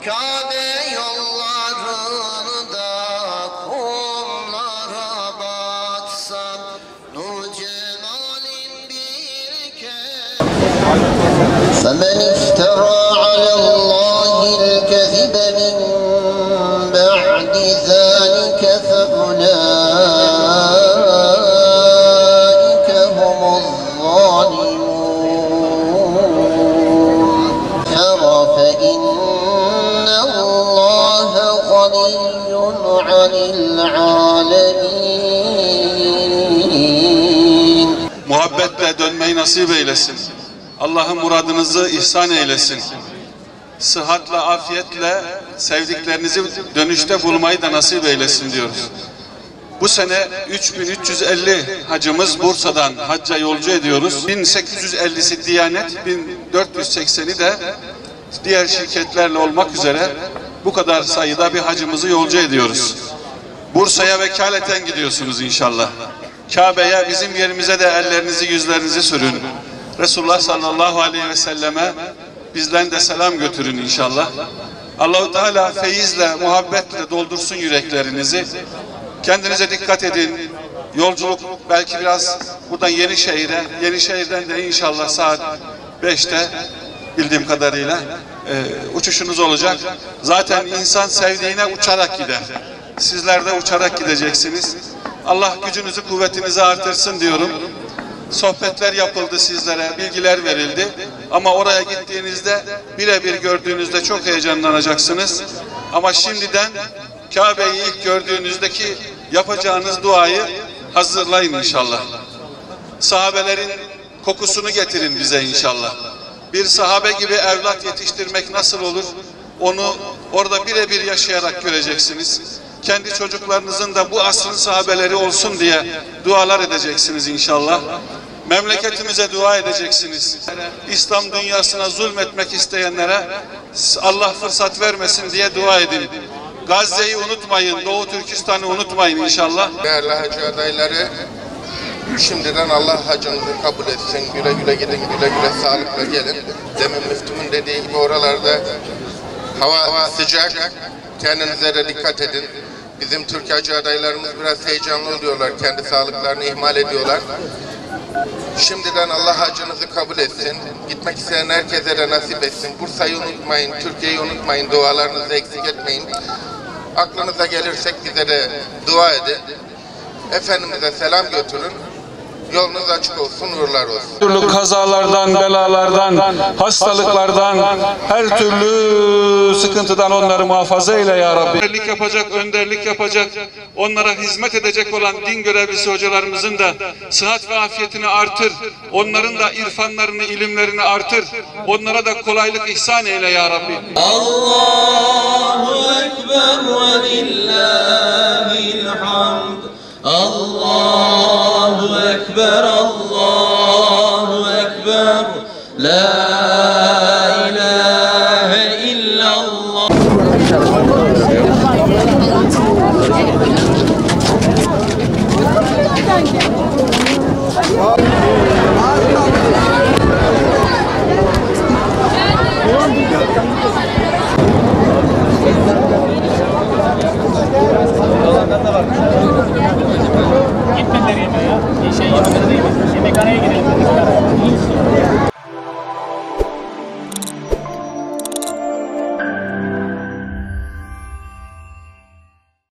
Kabe yollarında kumlara batsam, nur cemalin bir kez. فَمَنِ افْتَرَى عَلَى اللّٰهِ الْكَذِبَ مِنْ بَعْدِ ذَلِكَ فَأُولَٰئِكَ هُمُ الظَّالِمُونَ. فَإِنَّ اللّٰهَ غَنِيٌّ عَنِ الْعَالَمِينَ. Muhabbetle dönmeyi nasip eylesin. Allah'ın muradınızı ihsan eylesin. Sıhhatle, afiyetle sevdiklerinizi dönüşte bulmayı da nasip eylesin diyoruz. Bu sene 3350 hacımız Bursa'dan hacca yolcu ediyoruz. 1850'si Diyanet, 1480'i de diğer şirketlerle olmak üzere bu kadar sayıda bir hacımızı yolcu ediyoruz. Bursa'ya vekaleten gidiyorsunuz inşallah. Kabe'ye, bizim yerimize de ellerinizi yüzlerinizi sürün. Resulullah sallallahu aleyhi ve selleme bizden de selam götürün inşallah. Allah-u Teala feyizle, muhabbetle doldursun yüreklerinizi. Kendinize dikkat edin. Yolculuk belki biraz buradan Yenişehir'e, Yenişehir'den de inşallah saat 5'te bildiğim kadarıyla uçuşunuz olacak. Zaten insan sevdiğine uçarak gider. Sizler de uçarak gideceksiniz. Allah gücünüzü, kuvvetinizi artırsın diyorum. Sohbetler yapıldı sizlere, bilgiler verildi. Ama oraya gittiğinizde, birebir gördüğünüzde çok heyecanlanacaksınız. Ama şimdiden Kabe'yi ilk gördüğünüzdeki yapacağınız duayı hazırlayın inşallah. Sahabelerin kokusunu getirin bize inşallah. Bir sahabe gibi evlat yetiştirmek nasıl olur? Onu orada birebir yaşayarak göreceksiniz. Kendi çocuklarınızın da bu asrın sahabeleri olsun diye dualar edeceksiniz inşallah. Memleketimize dua edeceksiniz. İslam dünyasına zulmetmek isteyenlere Allah fırsat vermesin diye dua edin. Gazze'yi unutmayın, Doğu Türkistan'ı unutmayın inşallah. Değerli hacı adayları, şimdiden Allah hacınızı kabul etsin. Güle güle gidin, güle güle sağlıkla gelin. Demin müftümün dediği gibi oralarda hava sıcak. Kendinize de dikkat edin. Bizim Türk hacı adaylarımız biraz heyecanlı oluyorlar. Kendi sağlıklarını ihmal ediyorlar. Şimdiden Allah hacınızı kabul etsin. Gitmek isteyen herkese de nasip etsin. Bursa'yı unutmayın, Türkiye'yi unutmayın. Dualarınızı eksik etmeyin. Aklınıza gelirsek bize de dua edin. Efendimiz'e selam götürün. Yolunuz açık olsun, uğurlar olsun. Türlü kazalardan, belalardan, hastalıklardan, her türlü sıkıntıdan onları muhafaza eyle ya Rabbi. Önderlik yapacak, önderlik yapacak, onlara hizmet edecek olan din görevlisi hocalarımızın da sıhhat ve afiyetini artır. Onların da irfanlarını, ilimlerini artır. Onlara da kolaylık ihsan eyle ya Rabbi. Allahu Ekber ve lillahil hamd. Allahu Ekber, Allahu Ekber, La ilahe illallah.